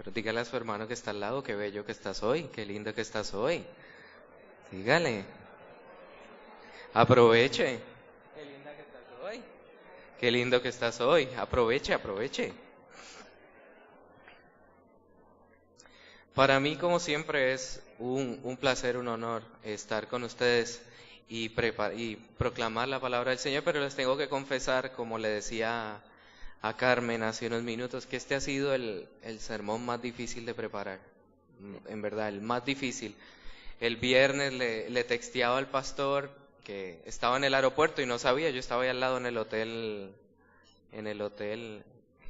Pero dígale a su hermano que está al lado, qué bello que estás hoy, qué lindo que estás hoy. Dígale. Aproveche. Qué linda que estás hoy. Qué lindo que estás hoy. Aproveche, aproveche. Para mí, como siempre, es un placer, un honor estar con ustedes y proclamar la palabra del Señor, pero les tengo que confesar, como le decía a Carmen hace unos minutos, que este ha sido el sermón más difícil de preparar, en verdad, el más difícil. El viernes le texteaba al pastor que estaba en el aeropuerto y no sabía, yo estaba ahí al lado en el hotel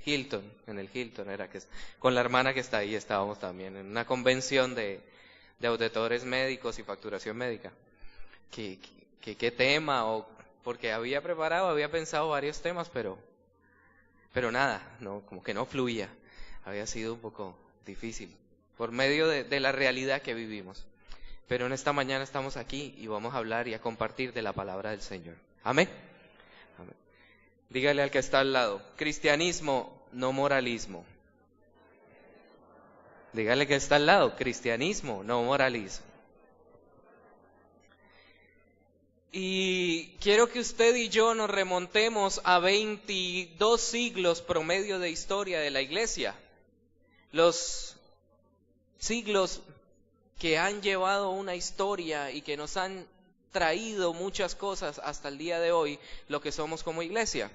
Hilton, en el Hilton era que con la hermana que está ahí estábamos también en una convención de auditores médicos y facturación médica. ¿Qué tema? Porque había pensado varios temas, pero nada, no, como que no fluía. Había sido un poco difícil por medio de la realidad que vivimos. Pero en esta mañana estamos aquí y vamos a hablar y a compartir de la palabra del Señor. Amén. Amén. Dígale al que está al lado, cristianismo, no moralismo. Dígale que está al lado, cristianismo, no moralismo. Y quiero que usted y yo nos remontemos a 22 siglos promedio de historia de la iglesia. Los siglos que han llevado una historia y que nos han traído muchas cosas hasta el día de hoy, lo que somos como iglesia.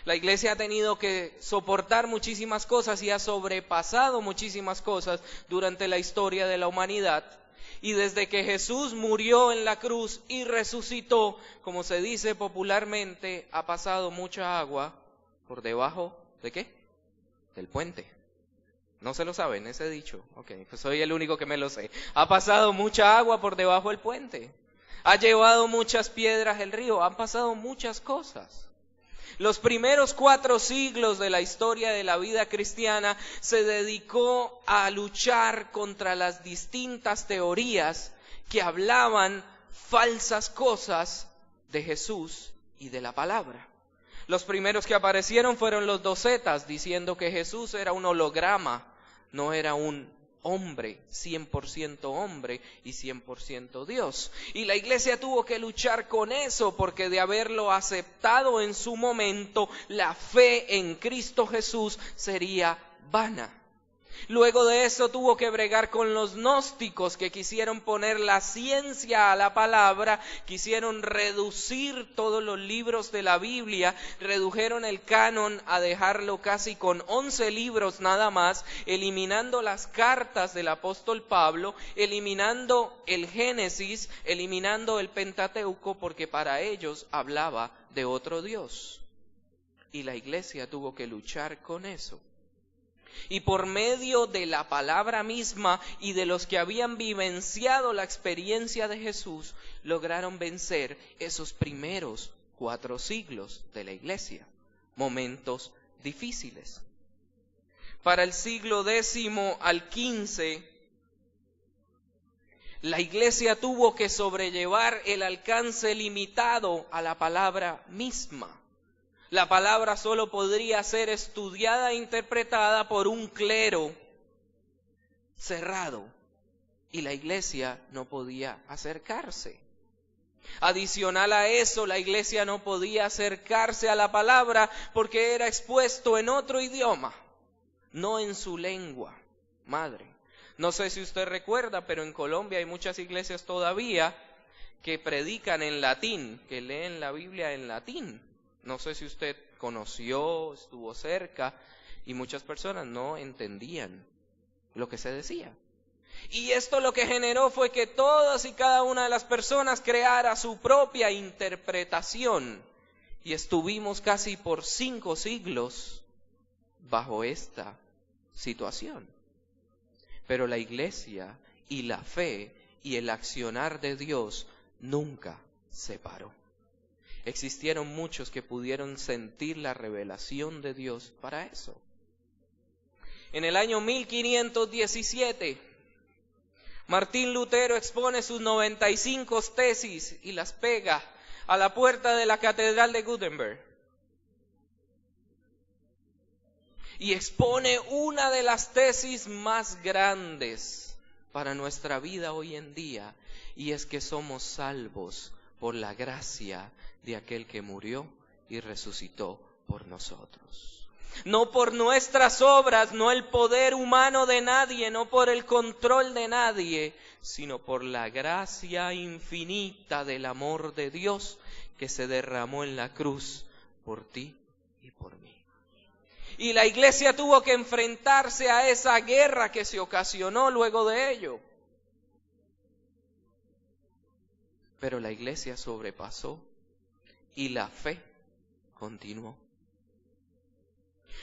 La iglesia ha tenido que soportar muchísimas cosas y ha sobrepasado muchísimas cosas durante la historia de la humanidad. Y desde que Jesús murió en la cruz y resucitó, como se dice popularmente, ha pasado mucha agua por debajo ¿de qué? Del puente. ¿No se lo saben ese dicho? Ok, pues soy el único que me lo sé. Ha pasado mucha agua por debajo del puente. Ha llevado muchas piedras el río. Han pasado muchas cosas. Los primeros 4 siglos de la historia de la vida cristiana se dedicó a luchar contra las distintas teorías que hablaban falsas cosas de Jesús y de la palabra. Los primeros que aparecieron fueron los docetas, diciendo que Jesús era un holograma, no era un hombre, 100% hombre y 100% Dios. Y la iglesia tuvo que luchar con eso, porque de haberlo aceptado en su momento, la fe en Cristo Jesús sería vana. Luego de eso tuvo que bregar con los gnósticos, que quisieron poner la ciencia a la palabra, quisieron reducir todos los libros de la Biblia, redujeron el canon a dejarlo casi con 11 libros nada más, eliminando las cartas del apóstol Pablo, eliminando el Génesis, eliminando el Pentateuco, porque para ellos hablaba de otro Dios. Y la iglesia tuvo que luchar con eso. Y por medio de la palabra misma y de los que habían vivenciado la experiencia de Jesús, lograron vencer esos primeros 4 siglos de la iglesia, momentos difíciles. Para el siglo X al XV, la iglesia tuvo que sobrellevar el alcance limitado a la palabra misma. La palabra solo podría ser estudiada e interpretada por un clero cerrado y la iglesia no podía acercarse. Adicional a eso, la iglesia no podía acercarse a la palabra porque era expuesto en otro idioma, no en su lengua madre. No sé si usted recuerda, pero en Colombia hay muchas iglesias todavía que predican en latín, que leen la Biblia en latín. No sé si usted conoció, estuvo cerca, y muchas personas no entendían lo que se decía. Y esto lo que generó fue que todas y cada una de las personas creara su propia interpretación. Y estuvimos casi por 5 siglos bajo esta situación. Pero la iglesia y la fe y el accionar de Dios nunca se paró. Existieron muchos que pudieron sentir la revelación de Dios para eso. En el año 1517, Martín Lutero expone sus 95 tesis y las pega a la puerta de la Catedral de Gutenberg. y expone una de las tesis más grandes para nuestra vida hoy en día, y es que somos salvos por la gracia de aquel que murió y resucitó por nosotros. No por nuestras obras, no el poder humano de nadie, no por el control de nadie, sino por la gracia infinita del amor de Dios que se derramó en la cruz por ti y por mí. Y la iglesia tuvo que enfrentarse a esa guerra que se ocasionó luego de ello. Pero la iglesia sobrepasó y la fe continuó.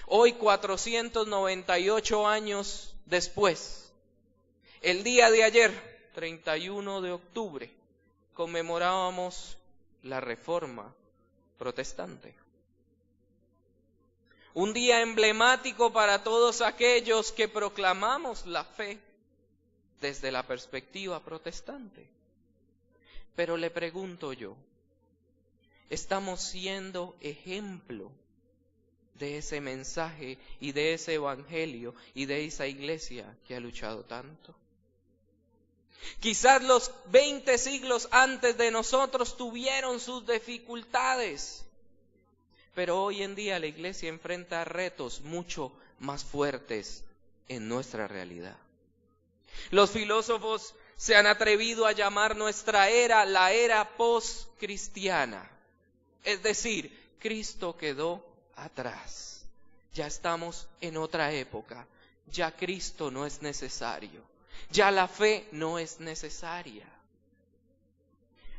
Hoy, 498 años después, el día de ayer, 31 de octubre, conmemorábamos la Reforma Protestante. Un día emblemático para todos aquellos que proclamamos la fe desde la perspectiva protestante. Pero le pregunto yo, ¿estamos siendo ejemplo de ese mensaje y de ese evangelio y de esa iglesia que ha luchado tanto? Quizás los 20 siglos antes de nosotros tuvieron sus dificultades, pero hoy en día la iglesia enfrenta retos mucho más fuertes en nuestra realidad. Los filósofos se han atrevido a llamar nuestra era la era post-cristiana. Es decir, Cristo quedó atrás. Ya estamos en otra época. Ya Cristo no es necesario. Ya la fe no es necesaria.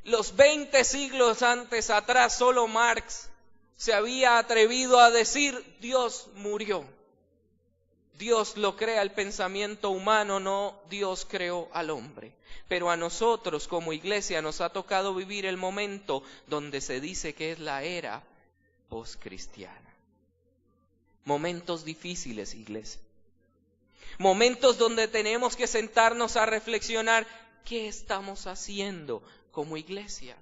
Los 20 siglos antes atrás, solo Marx se había atrevido a decir: Dios murió. Dios lo crea el pensamiento humano, no Dios creó al hombre. Pero a nosotros como iglesia nos ha tocado vivir el momento donde se dice que es la era postcristiana. Momentos difíciles, iglesia. Momentos donde tenemos que sentarnos a reflexionar qué estamos haciendo como iglesia.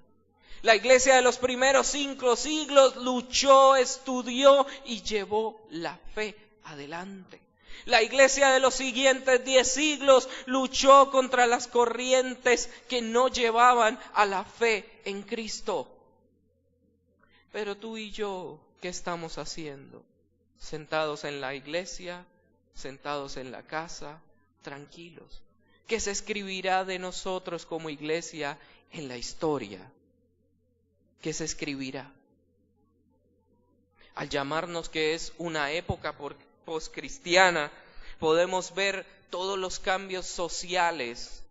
La iglesia de los primeros 5 siglos luchó, estudió y llevó la fe adelante. La iglesia de los siguientes 10 siglos luchó contra las corrientes que no llevaban a la fe en Cristo. Pero tú y yo, ¿qué estamos haciendo? Sentados en la iglesia, sentados en la casa, tranquilos. ¿Qué se escribirá de nosotros como iglesia en la historia? ¿Qué se escribirá? Al llamarnos que es una época poscristiana, podemos ver todos los cambios sociales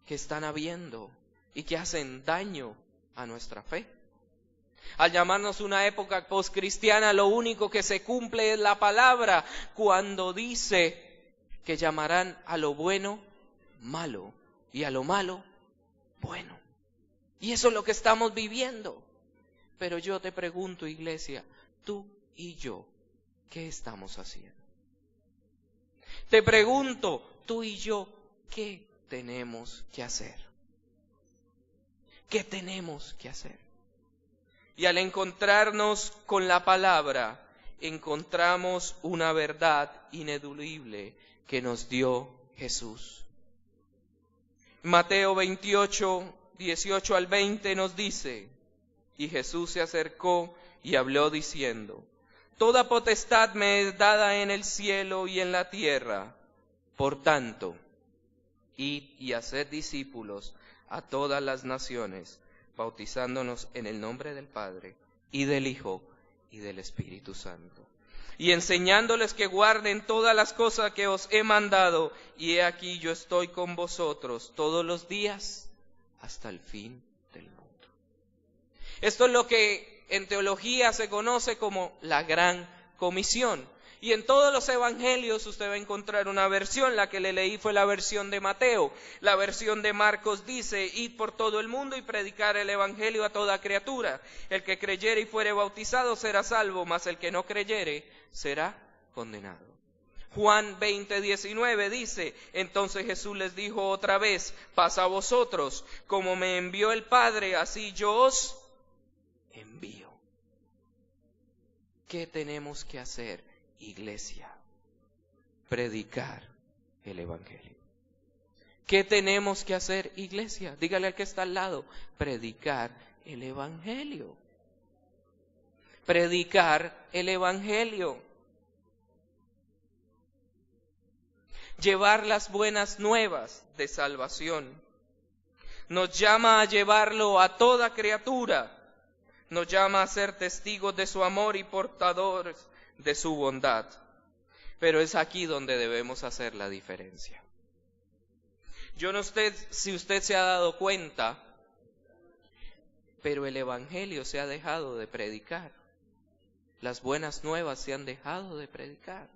que están habiendo y que hacen daño a nuestra fe. Al llamarnos una época poscristiana, lo único que se cumple es la palabra cuando dice que llamarán a lo bueno malo y a lo malo bueno. Y eso es lo que estamos viviendo. Pero yo te pregunto, iglesia, tú y yo, ¿qué estamos haciendo? Te pregunto, tú y yo, ¿qué tenemos que hacer? ¿Qué tenemos que hacer? Y al encontrarnos con la palabra, encontramos una verdad ineludible que nos dio Jesús. Mateo 28, 18 al 20 nos dice: y Jesús se acercó y habló diciendo: toda potestad me es dada en el cielo y en la tierra. Por tanto, id y haced discípulos a todas las naciones, bautizándonos en el nombre del Padre, y del Hijo, y del Espíritu Santo, y enseñándoles que guarden todas las cosas que os he mandado, y he aquí yo estoy con vosotros todos los días hasta el fin del mundo. Esto es lo que en teología se conoce como la Gran Comisión. Y en todos los evangelios usted va a encontrar una versión. La que le leí fue la versión de Mateo. La versión de Marcos dice: id por todo el mundo y predicar el evangelio a toda criatura. El que creyere y fuere bautizado será salvo, mas el que no creyere será condenado. Juan 20:19 dice: entonces Jesús les dijo otra vez: paz a vosotros, como me envió el Padre, así yo os envío. ¿Qué tenemos que hacer? iglesia? Predicar el evangelio. ¿Qué tenemos que hacer, iglesia? Dígale al que está al lado, predicar el evangelio. Predicar el evangelio. Llevar las buenas nuevas de salvación. Nos llama a llevarlo a toda criatura. Nos llama a ser testigos de su amor y portadores de su bondad. Pero es aquí donde debemos hacer la diferencia. Yo no sé si usted se ha dado cuenta, pero el evangelio se ha dejado de predicar. Las buenas nuevas se han dejado de predicar.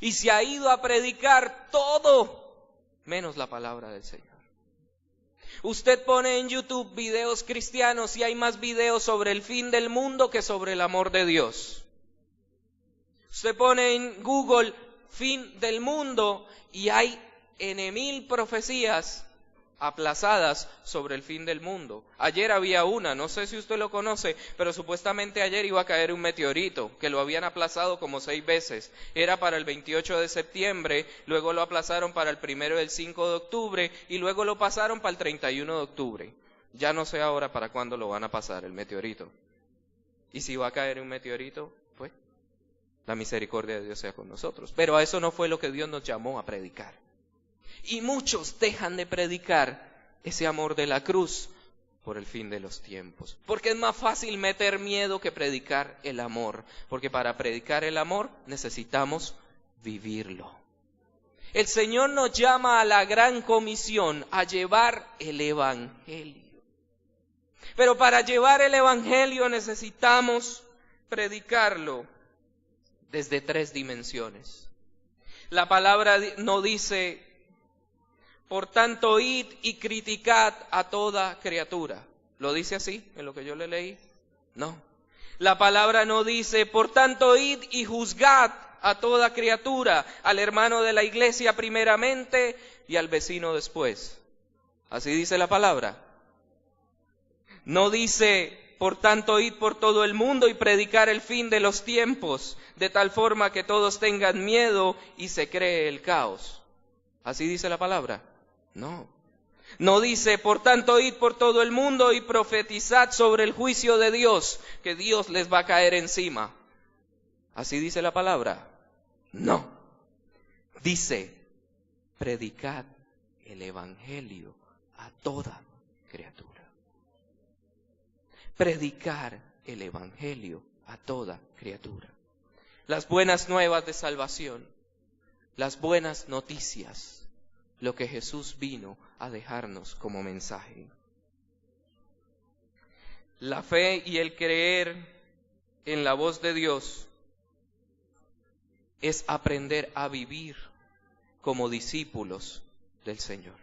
Y se ha ido a predicar todo, menos la palabra del Señor. Usted pone en YouTube videos cristianos y hay más videos sobre el fin del mundo que sobre el amor de Dios. Usted pone en Google fin del mundo y hay N 1000 profecías aplazadas sobre el fin del mundo. Ayer había una, no sé si usted lo conoce, pero supuestamente ayer iba a caer un meteorito, que lo habían aplazado como 6 veces. Era para el 28 de septiembre, luego lo aplazaron para el 1 y el 5 de octubre, y luego lo pasaron para el 31 de octubre. Ya no sé ahora para cuándo lo van a pasar el meteorito. Y si va a caer un meteorito, pues la misericordia de Dios sea con nosotros. Pero a eso no fue lo que Dios nos llamó a predicar. Y muchos dejan de predicar ese amor de la cruz por el fin de los tiempos. Porque es más fácil meter miedo que predicar el amor. Porque para predicar el amor necesitamos vivirlo. El Señor nos llama a la gran comisión, a llevar el evangelio. Pero para llevar el evangelio necesitamos predicarlo desde 3 dimensiones. La palabra no dice: por tanto, id y criticad a toda criatura. ¿Lo dice así en lo que yo le leí? No. La palabra no dice: por tanto, id y juzgad a toda criatura, al hermano de la iglesia primeramente y al vecino después. ¿Así dice la palabra? No dice: por tanto, id por todo el mundo y predicar el fin de los tiempos, de tal forma que todos tengan miedo y se cree el caos. ¿Así dice la palabra? No. No dice: por tanto, id por todo el mundo y profetizad sobre el juicio de Dios, que Dios les va a caer encima. ¿Así dice la palabra? No. Dice: predicad el evangelio a toda criatura. Predicar el evangelio a toda criatura. Las buenas nuevas de salvación, las buenas noticias, lo que Jesús vino a dejarnos como mensaje. La fe y el creer en la voz de Dios es aprender a vivir como discípulos del Señor.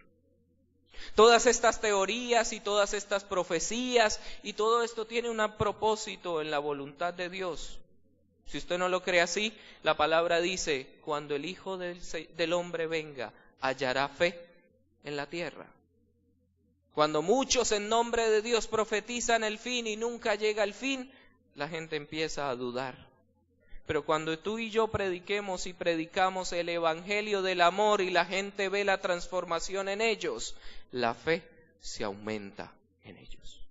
Todas estas teorías y todas estas profecías y todo esto tiene un propósito en la voluntad de Dios. Si usted no lo cree así, la palabra dice: cuando el Hijo del Hombre venga, hallará fe en la tierra. Cuando muchos en nombre de Dios profetizan el fin y nunca llega el fin, la gente empieza a dudar. Pero cuando tú y yo prediquemos y predicamos el evangelio del amor y la gente ve la transformación en ellos, la fe se aumenta en ellos.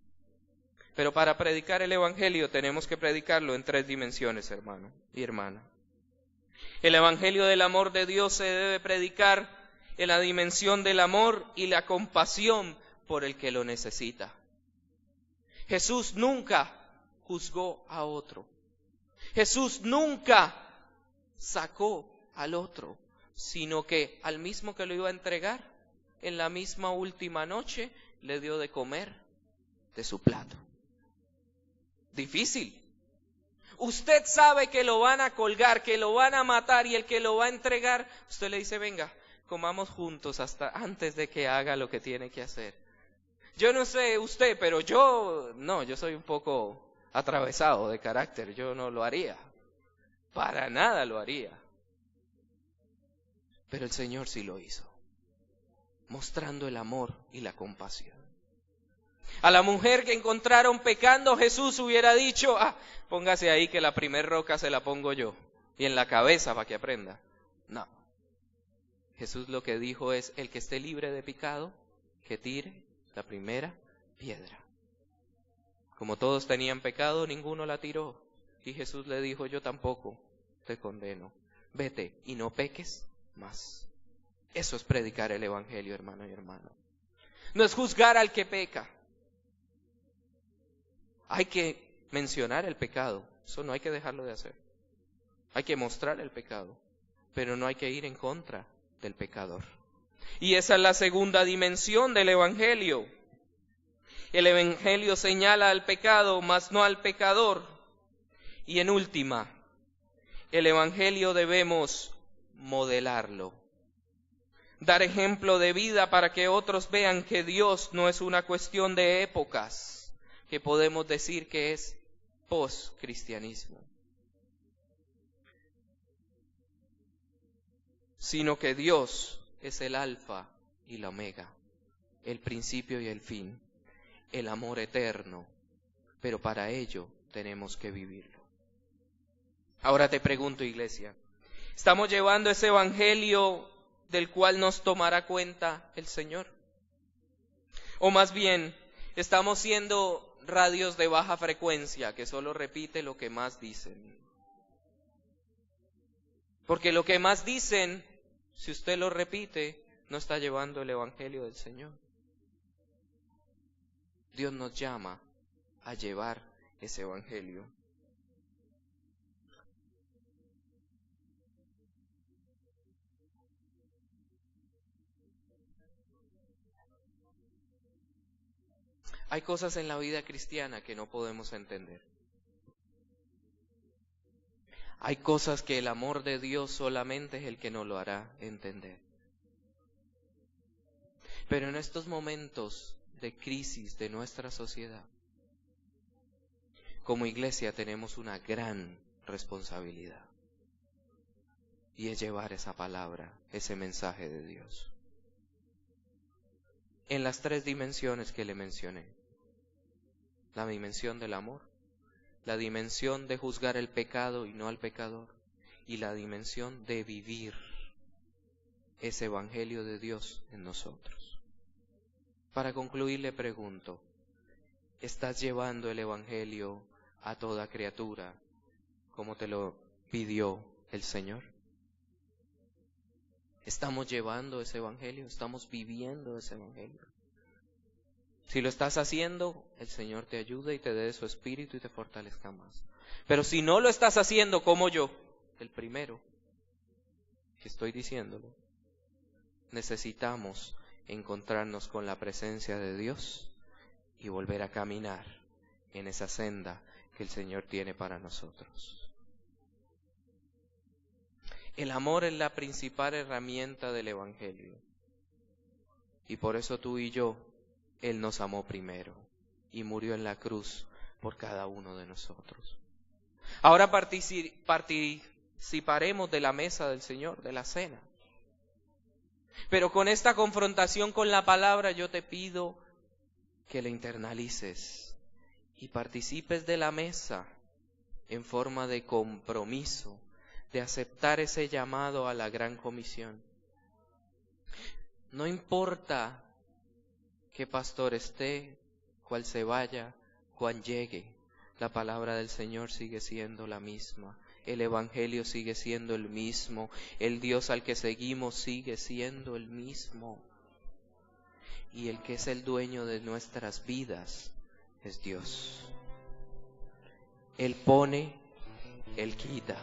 Pero para predicar el evangelio tenemos que predicarlo en 3 dimensiones, hermano y hermana. El evangelio del amor de Dios se debe predicar en la dimensión del amor y la compasión por el que lo necesita. Jesús nunca juzgó a otro. Jesús nunca sacó al otro, sino que al mismo que lo iba a entregar, en la misma última noche le dio de comer de su plato. Difícil. Usted sabe que lo van a colgar, que lo van a matar, y el que lo va a entregar, usted le dice: venga, comamos juntos hasta antes de que haga lo que tiene que hacer. Yo no sé usted, pero yo soy un poco atravesado de carácter, yo no lo haría. Para nada lo haría. Pero el Señor sí lo hizo, mostrando el amor y la compasión. A la mujer que encontraron pecando, Jesús hubiera dicho: póngase ahí que la primer roca se la pongo yo. y en la cabeza para que aprenda. No. Jesús lo que dijo es, el que esté libre de pecado, que tire la primera piedra. Como todos tenían pecado, ninguno la tiró. Y Jesús le dijo, yo tampoco te condeno. Vete y no peques más. Eso es predicar el evangelio, hermano y hermana. No es juzgar al que peca. Hay que mencionar el pecado. Eso no hay que dejarlo de hacer. Hay que mostrar el pecado, pero no hay que ir en contra del pecador. Y esa es la segunda dimensión del evangelio. El evangelio señala al pecado, mas no al pecador. Y en última, el evangelio debemos modelarlo. Dar ejemplo de vida para que otros vean que Dios no es una cuestión de épocas, que podemos decir que es post-cristianismo, sino que Dios es el alfa y la omega, el principio y el fin, el amor eterno, pero para ello tenemos que vivirlo. Ahora te pregunto, iglesia, ¿estamos llevando ese evangelio del cual nos tomará cuenta el Señor? O más bien, estamos siendo radios de baja frecuencia que solo repite lo que más dicen. Porque lo que más dicen, si usted lo repite, no está llevando el evangelio del Señor. Dios nos llama a llevar ese evangelio. Hay cosas en la vida cristiana que no podemos entender. Hay cosas que el amor de Dios solamente es el que nos lo hará entender. Pero en estos momentos de crisis de nuestra sociedad, como iglesia tenemos una gran responsabilidad. Y es llevar esa palabra, ese mensaje de Dios. En las tres dimensiones que le mencioné. La dimensión del amor, la dimensión de juzgar el pecado y no al pecador, y la dimensión de vivir ese evangelio de Dios en nosotros. Para concluir le pregunto, ¿estás llevando el evangelio a toda criatura como te lo pidió el Señor? ¿Estamos llevando ese evangelio? ¿Estamos viviendo ese evangelio? Si lo estás haciendo, el Señor te ayude y te dé su espíritu y te fortalezca más. Pero si no lo estás haciendo como yo, el primero que estoy diciéndolo, necesitamos encontrarnos con la presencia de Dios y volver a caminar en esa senda que el Señor tiene para nosotros. El amor es la principal herramienta del evangelio. Y por eso tú y yo, Él nos amó primero y murió en la cruz por cada uno de nosotros. Ahora participaremos de la mesa del Señor, de la cena. Pero con esta confrontación con la palabra yo te pido que la internalices y participes de la mesa en forma de compromiso, de aceptar ese llamado a la gran comisión. No importa qué pastor esté, cuál se vaya, cuán llegue, la palabra del Señor sigue siendo la misma, el evangelio sigue siendo el mismo, el Dios al que seguimos sigue siendo el mismo. Y el que es el dueño de nuestras vidas es Dios. Él pone, Él quita.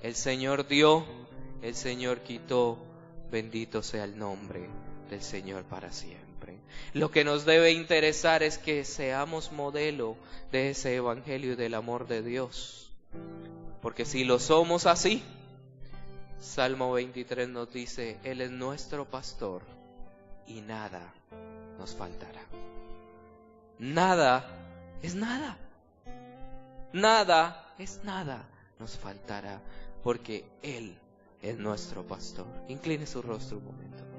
El Señor dio, el Señor quitó, bendito sea el nombre del Señor para siempre. Lo que nos debe interesar es que seamos modelo de ese evangelio y del amor de Dios. Porque si lo somos así, Salmo 23 nos dice, Él es nuestro pastor y nada nos faltará. Nada es nada. Nada es nada nos faltará, porque Él es nuestro pastor. Incline su rostro un momento.